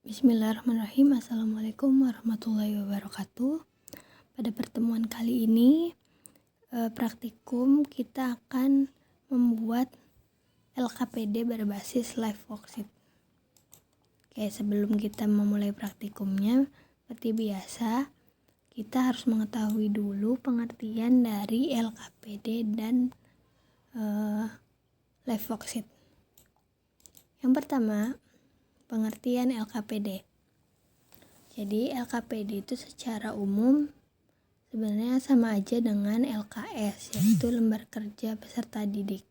Bismillahirrahmanirrahim. Assalamualaikum warahmatullahi wabarakatuh. Pada pertemuan kali ini praktikum kita akan membuat LKPD berbasis live worksheet. Oke, sebelum kita memulai praktikumnya, seperti biasa kita harus mengetahui dulu pengertian dari LKPD dan live worksheet. Yang pertama, pengertian LKPD. Jadi LKPD itu secara umum sebenarnya sama aja dengan LKS, yaitu lembar kerja peserta didik.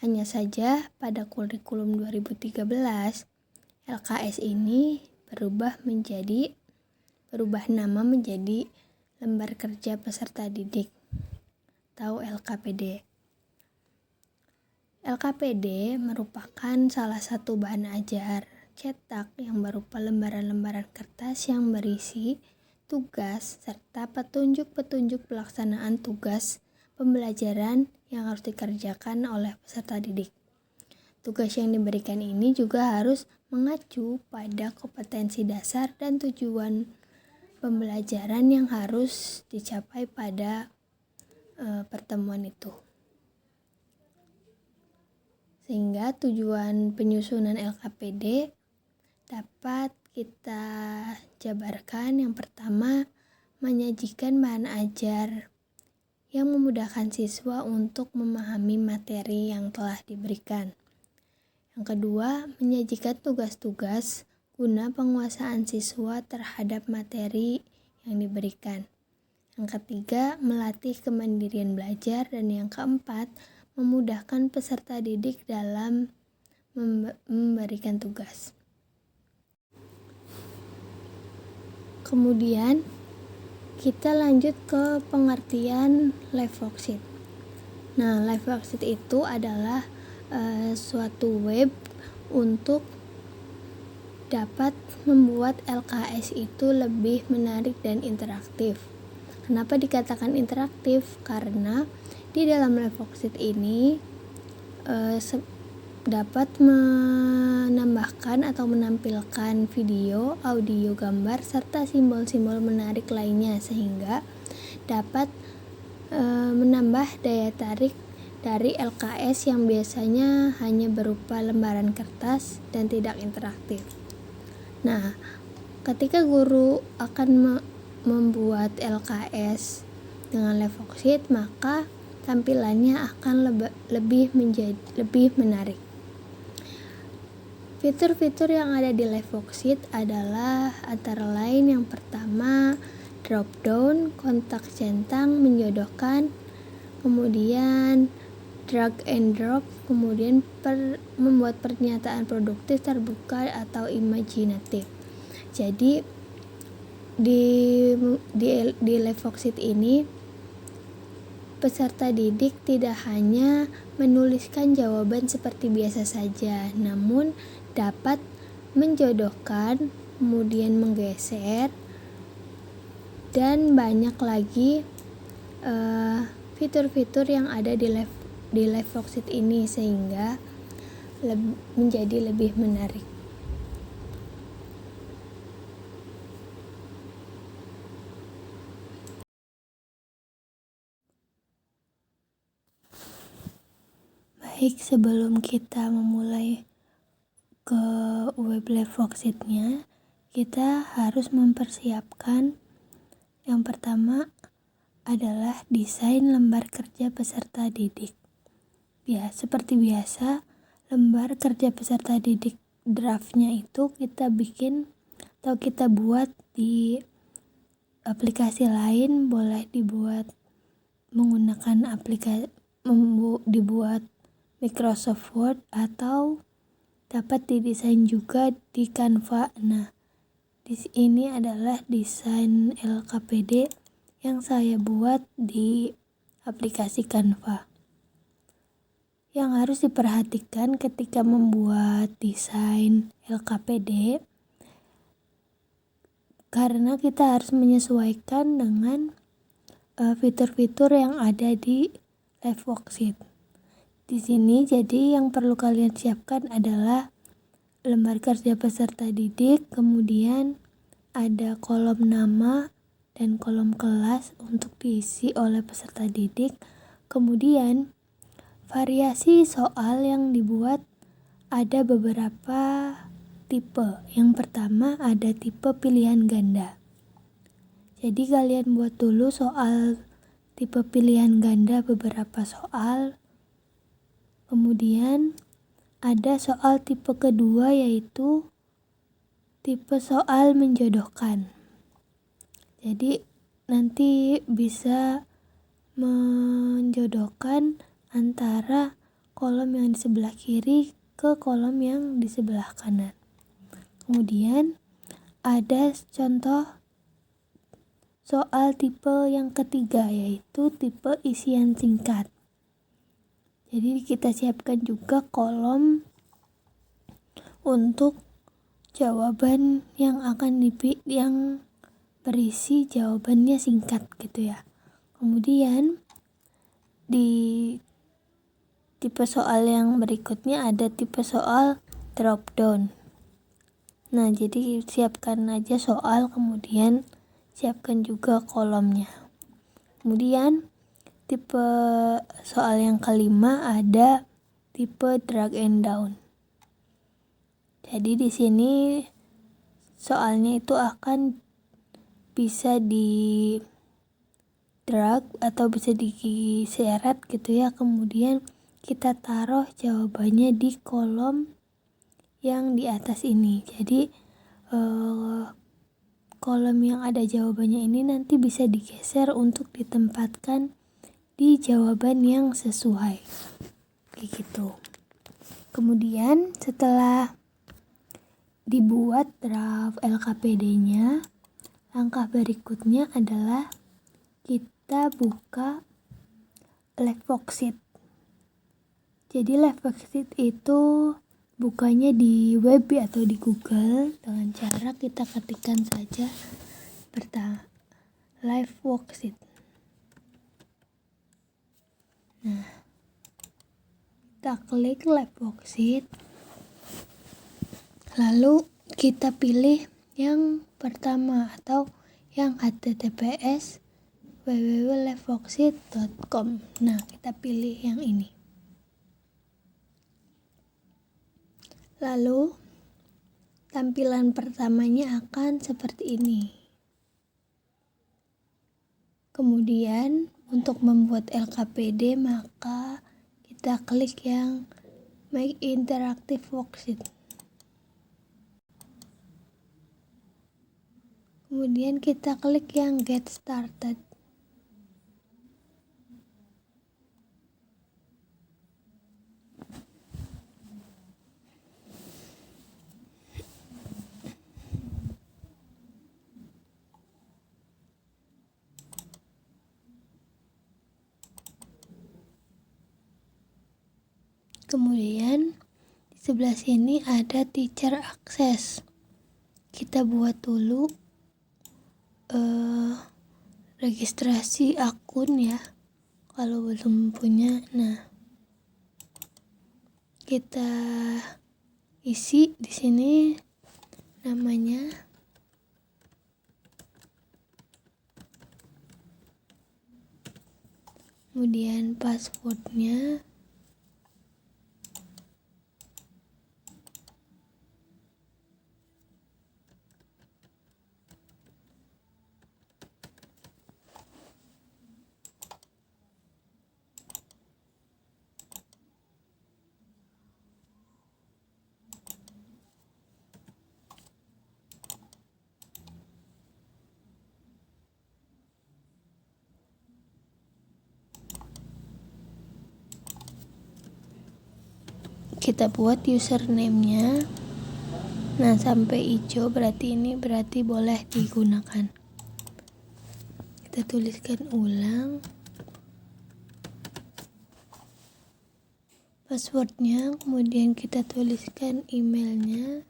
Hanya saja pada kurikulum 2013 LKS ini berubah nama menjadi lembar kerja peserta didik atau LKPD. LKPD merupakan salah satu bahan ajar cetak yang berupa lembaran-lembaran kertas yang berisi tugas serta petunjuk-petunjuk pelaksanaan tugas pembelajaran yang harus dikerjakan oleh peserta didik. Tugas yang diberikan ini juga harus mengacu pada kompetensi dasar dan tujuan pembelajaran yang harus dicapai pada pertemuan itu. Sehingga tujuan penyusunan LKPD dapat kita jabarkan. Yang pertama, menyajikan bahan ajar yang memudahkan siswa untuk memahami materi yang telah diberikan. Yang kedua, menyajikan tugas-tugas guna penguasaan siswa terhadap materi yang diberikan. Yang ketiga, melatih kemandirian belajar. Dan yang keempat, memudahkan peserta didik dalam memberikan tugas. Kemudian kita lanjut ke pengertian live worksheet. Nah, live worksheet itu adalah suatu web untuk dapat membuat LKS itu lebih menarik dan interaktif. Kenapa dikatakan interaktif? Karena di dalam live worksheet ini dapat menambahkan atau menampilkan video, audio, gambar, serta simbol-simbol menarik lainnya sehingga dapat menambah daya tarik dari LKS yang biasanya hanya berupa lembaran kertas dan tidak interaktif. Nah, ketika guru akan membuat LKS dengan live worksheet, maka tampilannya akan lebih menarik. Fitur-fitur yang ada di live worksheet adalah antara lain yang pertama, drop down, kontak centang, menjodohkan, kemudian drag and drop, kemudian membuat pernyataan produktif, terbuka atau imajinatif. Jadi di live worksheet ini peserta didik tidak hanya menuliskan jawaban seperti biasa saja, namun dapat menjodohkan, kemudian menggeser, dan banyak lagi fitur-fitur yang ada di live worksheet ini sehingga menjadi lebih menarik. Baik, sebelum kita memulai ke web live worksheet-nya, kita harus mempersiapkan yang pertama adalah desain lembar kerja peserta didik. Ya, seperti biasa, lembar kerja peserta didik draftnya itu kita bikin atau kita buat di aplikasi lain, boleh dibuat menggunakan dibuat Microsoft Word atau dapat didesain juga di Canva. Nah, di sini adalah desain LKPD yang saya buat di aplikasi Canva. Yang harus diperhatikan ketika membuat desain LKPD, karena kita harus menyesuaikan dengan fitur-fitur yang ada di live worksheet. Di sini jadi yang perlu kalian siapkan adalah lembar kerja peserta didik, kemudian ada kolom nama dan kolom kelas untuk diisi oleh peserta didik. Kemudian variasi soal yang dibuat ada beberapa tipe. Yang pertama ada tipe pilihan ganda. Jadi kalian buat dulu soal tipe pilihan ganda beberapa soal. Kemudian ada soal tipe kedua yaitu tipe soal menjodohkan. Jadi nanti bisa menjodohkan antara kolom yang di sebelah kiri ke kolom yang di sebelah kanan. Kemudian ada contoh soal tipe yang ketiga yaitu tipe isian singkat. Jadi kita siapkan juga kolom untuk jawaban yang yang berisi jawabannya singkat gitu ya. Kemudian di tipe soal yang berikutnya ada tipe soal drop down. Nah, jadi siapkan aja soal, kemudian siapkan juga kolomnya. Kemudian tipe soal yang kelima ada tipe drag and down. Jadi di sini soalnya itu akan bisa di drag atau bisa diseret gitu ya. Kemudian kita taruh jawabannya di kolom yang di atas ini. Jadi kolom yang ada jawabannya ini nanti bisa digeser untuk ditempatkan di jawaban yang sesuai. Kayak gitu. Kemudian setelah dibuat draft LKPD-nya, langkah berikutnya adalah kita buka live worksheet. Jadi live worksheet itu bukanya di web atau di Google dengan cara kita ketikkan saja pertama live worksheet. Nah, kita klik live worksheet, lalu kita pilih yang pertama atau yang https www.liveworksheet.com. Nah, kita pilih yang ini. Lalu tampilan pertamanya akan seperti ini. Kemudian untuk membuat LKPD maka kita klik yang Make Interactive Worksheet. Kemudian kita klik yang Get Started. Kemudian di sebelah sini ada Teacher Access. Kita buat dulu registrasi akun ya, kalau belum punya. Nah, kita isi di sini namanya, kemudian passwordnya, kita buat username-nya. Nah, sampai hijau berarti ini boleh digunakan. Kita tuliskan ulang passwordnya, kemudian kita tuliskan emailnya.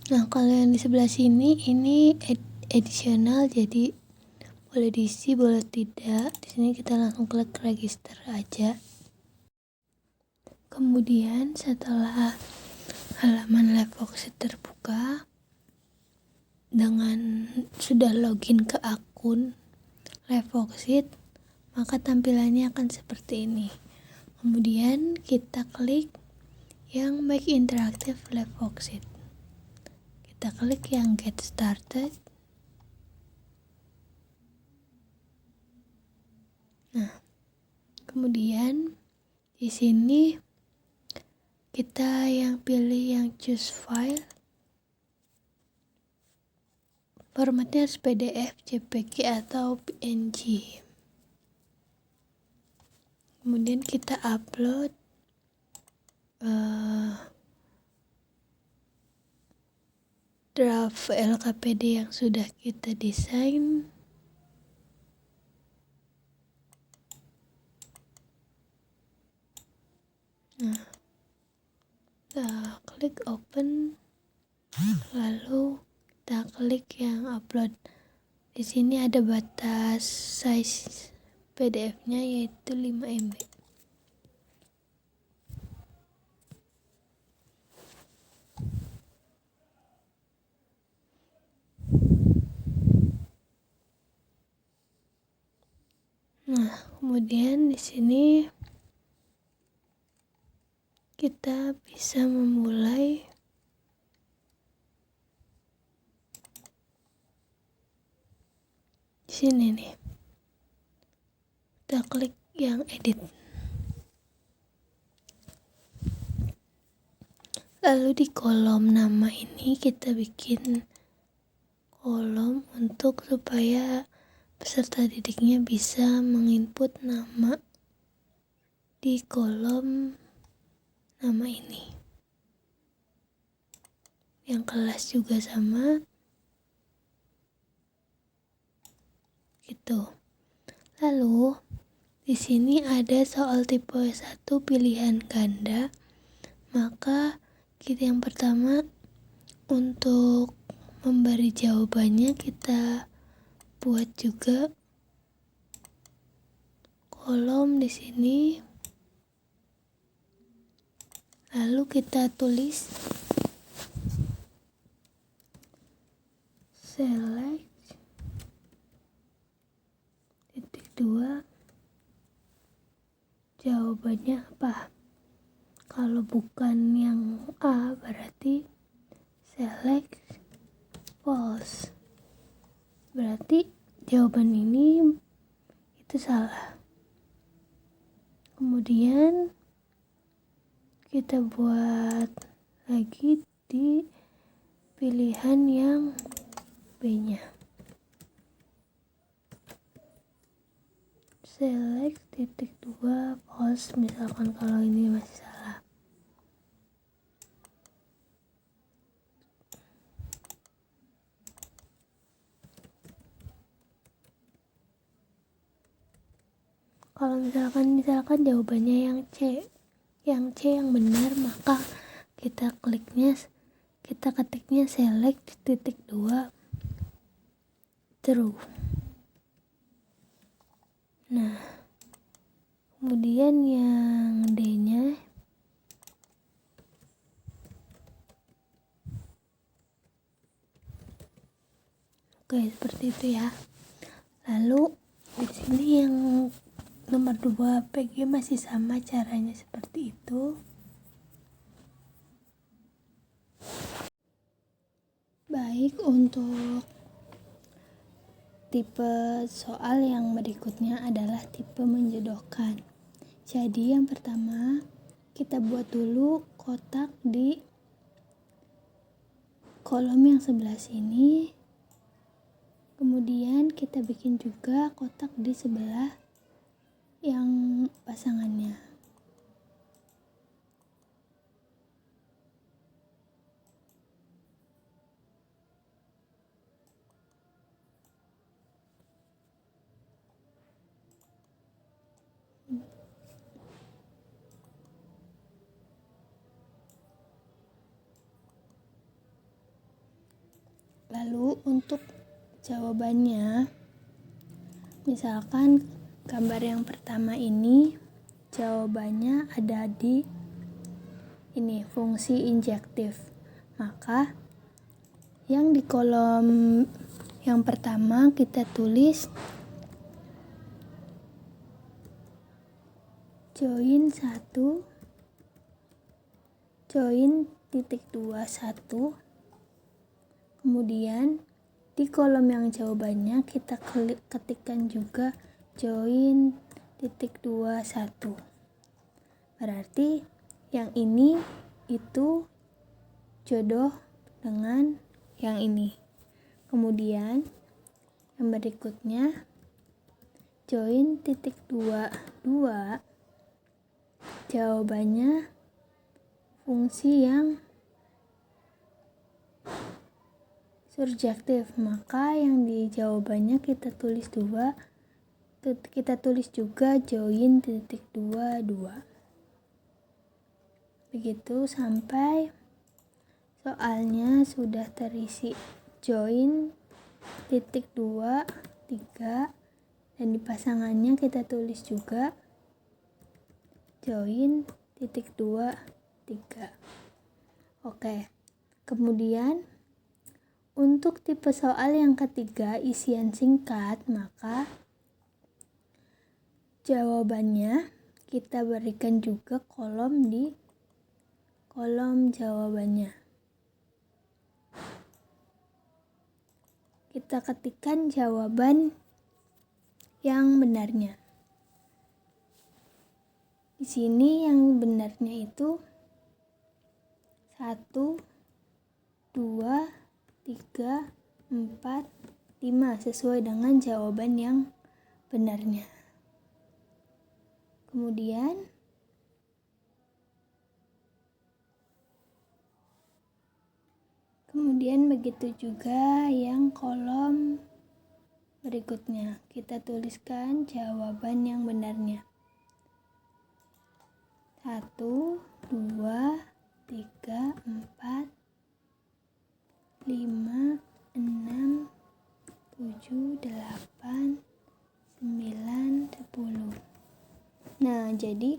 Nah, kalau yang di sebelah sini ini additional, jadi boleh diisi, boleh tidak. Di sini kita langsung klik register aja. Kemudian setelah halaman Livevoxit terbuka dengan sudah login ke akun Livevoxit, maka tampilannya akan seperti ini. Kemudian kita klik yang Make Interactive Livevoxit. Kita klik yang Get Started. Nah, kemudian di sini kita yang pilih yang Choose File. Formatnya harus PDF, JPG atau PNG. Kemudian kita upload draft LKPD yang sudah kita desain. Nah, kita klik open, lalu kita klik yang upload. Di sini ada batas size PDF-nya yaitu 5 MB. Nah, kemudian di sini kita bisa memulai di sini nih. Kita klik yang edit. Lalu di kolom nama ini kita bikin kolom untuk supaya peserta didiknya bisa menginput nama di kolom nama ini. Yang kelas juga sama. Gitu. Lalu di sini ada soal tipe 1 pilihan ganda. Maka kita yang pertama untuk memberi jawabannya kita buat juga kolom di sini. Lalu kita tulis select titik 2, jawabannya apa? Kalau bukan yang A berarti select false. Berarti jawaban ini itu salah. Kemudian kita buat lagi di pilihan yang B-nya. Select titik 2 false, misalkan kalau ini masih salah. Kalau misalkan jawabannya yang C yang benar, maka kita ketiknya select titik 2 true. Nah, kemudian yang D-nya oke, seperti itu ya. Lalu di sini yang nomor 2 PG masih sama caranya seperti itu. Baik, untuk tipe soal yang berikutnya adalah tipe menjodohkan. Jadi yang pertama kita buat dulu kotak di kolom yang sebelah sini. Kemudian kita bikin juga kotak di sebelah yang pasangannya. Lalu untuk jawabannya, misalkan gambar yang pertama ini jawabannya ada di ini fungsi injektif. Maka yang di kolom yang pertama kita tulis join 1, join titik 2 1. Kemudian di kolom yang jawabannya kita ketikkan juga join titik 2 1. Berarti yang ini itu jodoh dengan yang ini. Kemudian yang berikutnya join titik 2 2. Jawabannya fungsi yang surjektif, maka yang di jawabannya kita tulis juga join titik 2 2. Begitu sampai soalnya sudah terisi join titik 2 3, dan di pasangannya kita tulis juga join titik 2 3. Oke, kemudian untuk tipe soal yang ketiga, isian singkat, maka jawabannya kita berikan juga kolom di kolom jawabannya. Kita ketikkan jawaban yang benarnya. Di sini yang benarnya itu 1, 2, 3, 4, 5 sesuai dengan jawaban yang benarnya. Kemudian begitu juga yang kolom berikutnya. Kita tuliskan jawaban yang benarnya. 1, 2, 3, 4, 5, 6, 7, 8, 9, 10. Nah, jadi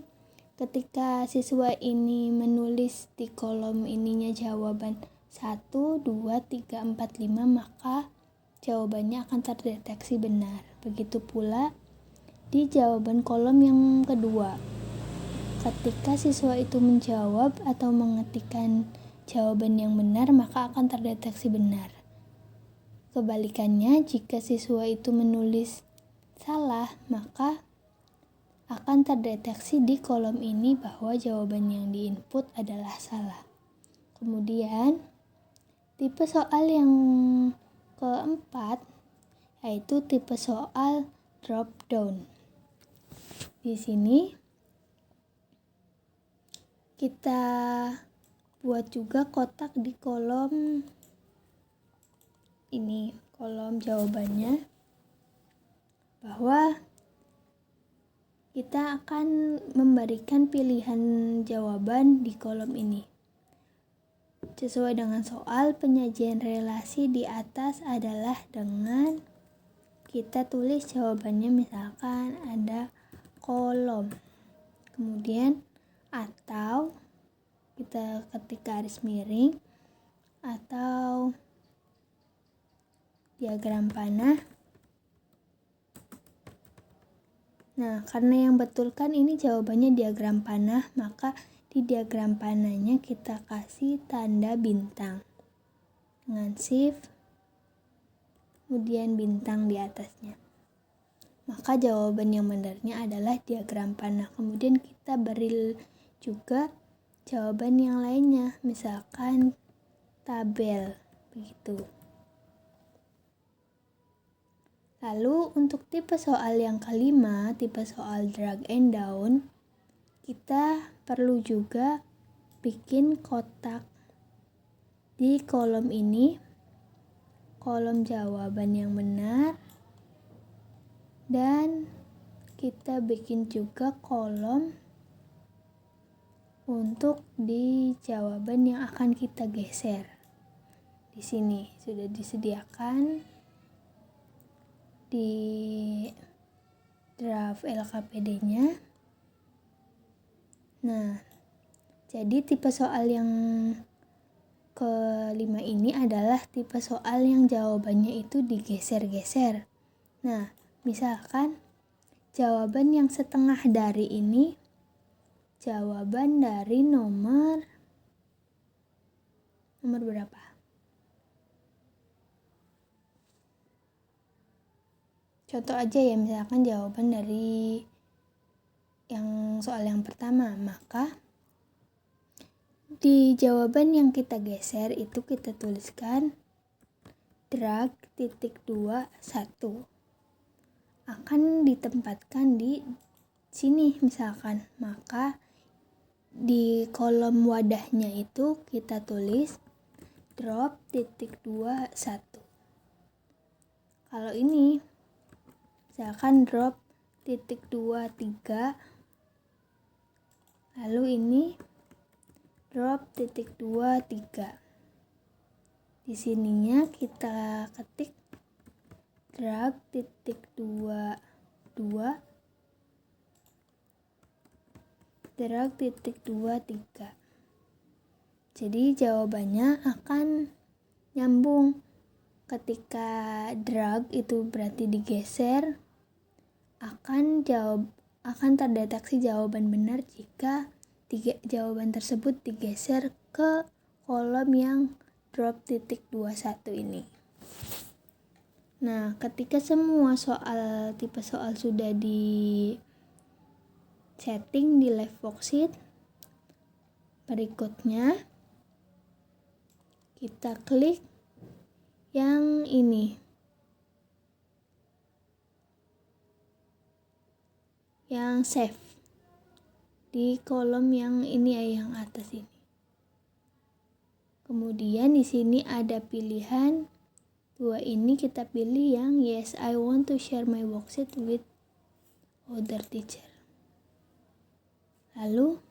ketika siswa ini menulis di kolom ininya jawaban 1, 2, 3, 4, 5, maka jawabannya akan terdeteksi benar. Begitu pula di jawaban kolom yang kedua. Ketika siswa itu menjawab atau mengetikkan jawaban yang benar, maka akan terdeteksi benar. Kebalikannya, jika siswa itu menulis salah, maka akan terdeteksi di kolom ini bahwa jawaban yang diinput adalah salah. Kemudian, tipe soal yang keempat yaitu tipe soal drop down. Di sini kita buat juga kotak di kolom ini, kolom jawabannya, bahwa kita akan memberikan pilihan jawaban di kolom ini. Sesuai dengan soal, penyajian relasi di atas adalah dengan kita tulis jawabannya, misalkan ada kolom, kemudian atau kita ketik garis miring atau diagram panah. Nah, karena yang betul kan ini jawabannya diagram panah, maka di diagram panahnya kita kasih tanda bintang dengan shift, kemudian bintang di atasnya. Maka jawaban yang benarnya adalah diagram panah. Kemudian kita beri juga jawaban yang lainnya, misalkan tabel, begitu. Lalu untuk tipe soal yang kelima, tipe soal drag and down, kita perlu juga bikin kotak di kolom ini, kolom jawaban yang benar, dan kita bikin juga kolom untuk di jawaban yang akan kita geser. Di Di sini sudah disediakan di draft LKPD-nya. Nah, jadi tipe soal yang kelima ini adalah tipe soal yang jawabannya itu digeser-geser. Nah, misalkan jawaban yang setengah dari ini jawaban dari nomor berapa? Contoh aja ya, misalkan jawaban dari yang soal yang pertama, maka di jawaban yang kita geser itu kita tuliskan drag titik 21 akan ditempatkan di sini misalkan, maka di kolom wadahnya itu kita tulis drop titik 21. Kalau ini misalkan drop titik 23, lalu ini drop titik 23. Di sininya kita ketik drag titik 22, drag titik 23. Jadi jawabannya akan nyambung. Ketika drag itu berarti digeser, akan terdeteksi jawaban benar jika jawaban tersebut digeser ke kolom yang drop titik 21 ini. Nah, ketika semua tipe soal sudah di setting di live worksheet, berikutnya kita klik yang ini, yang save di kolom yang ini, yang atas ini. Kemudian di sini ada pilihan dua ini, kita pilih yang yes, I want to share my worksheet with other teacher. Lalu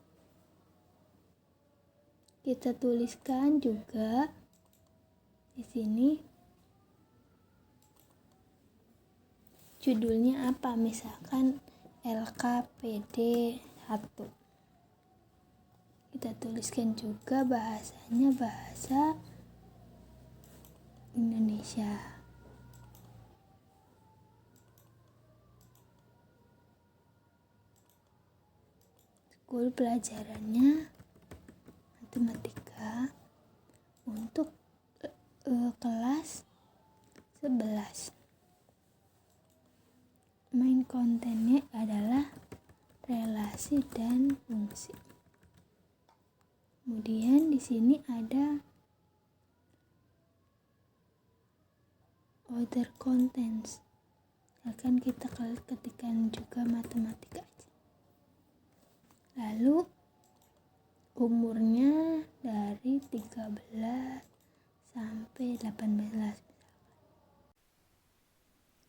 kita tuliskan juga di sini judulnya apa, misalkan LKPD 1. Kita tuliskan juga bahasanya bahasa Indonesia. School pelajarannya matematika untuk kelas 11. Main kontennya adalah relasi dan fungsi. Kemudian di sini ada other contents. Akan kita ketikkan juga matematika aja. Lalu umurnya dari 13 sampai 18.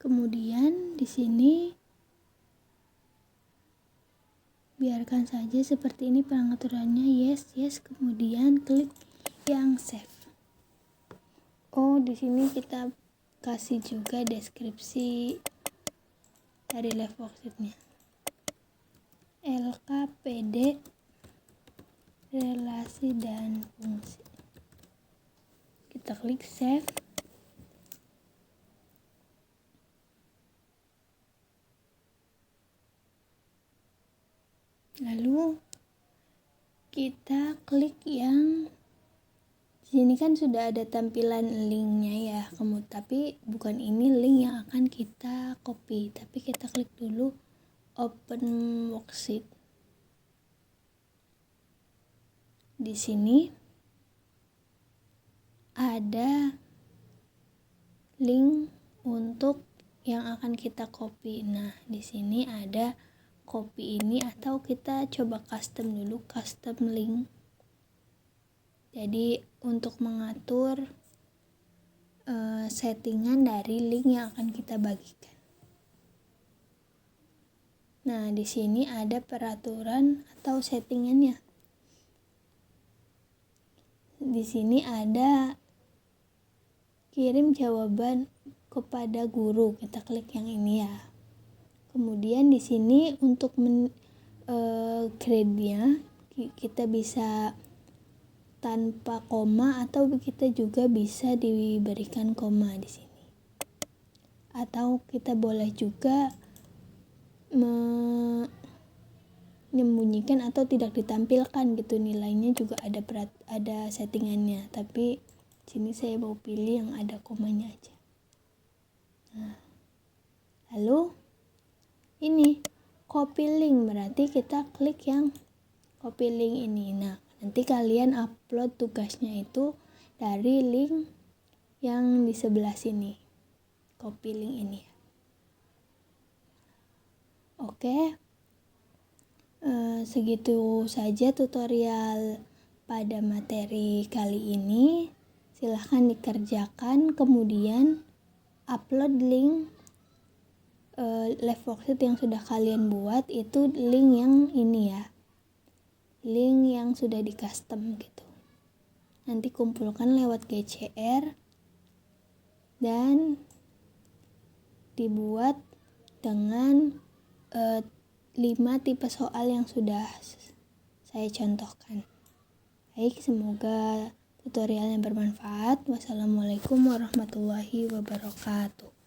Kemudian di sini biarkan saja seperti ini pengaturannya, yes, kemudian klik yang save. Oh, di sini kita kasih juga deskripsi dari live worksheetnya. LKPD relasi dan fungsi. Kita klik save. Lalu kita klik yang di sini kan sudah ada tampilan linknya ya, tapi bukan ini link yang akan kita copy, tapi kita klik dulu open worksheet. Di sini ada link untuk yang akan kita copy. Nah, di sini ada copy ini, atau kita coba custom dulu, custom link. Jadi untuk mengatur settingan dari link yang akan kita bagikan. Nah, di sini ada peraturan atau settingannya. Di sini ada kirim jawaban kepada guru. Kita klik yang ini ya. Kemudian di sini untuk grade-nya kita bisa tanpa koma atau kita juga bisa diberikan koma di sini. Atau kita boleh juga menyembunyikan atau tidak ditampilkan gitu, nilainya juga ada settingannya, tapi sini saya mau pilih yang ada komanya aja. Nah, lalu ini copy link, berarti kita klik yang copy link ini. Nah, nanti kalian upload tugasnya itu dari link yang di sebelah sini, copy link ini. Oke, segitu saja tutorial pada materi kali ini. Silahkan dikerjakan, kemudian upload link live worksheet yang sudah kalian buat, itu link yang ini ya, link yang sudah di custom gitu. Nanti kumpulkan lewat GCR dan dibuat dengan 5 tipe soal yang sudah saya contohkan. Baik, semoga tutorialnya bermanfaat. Wassalamualaikum warahmatullahi wabarakatuh.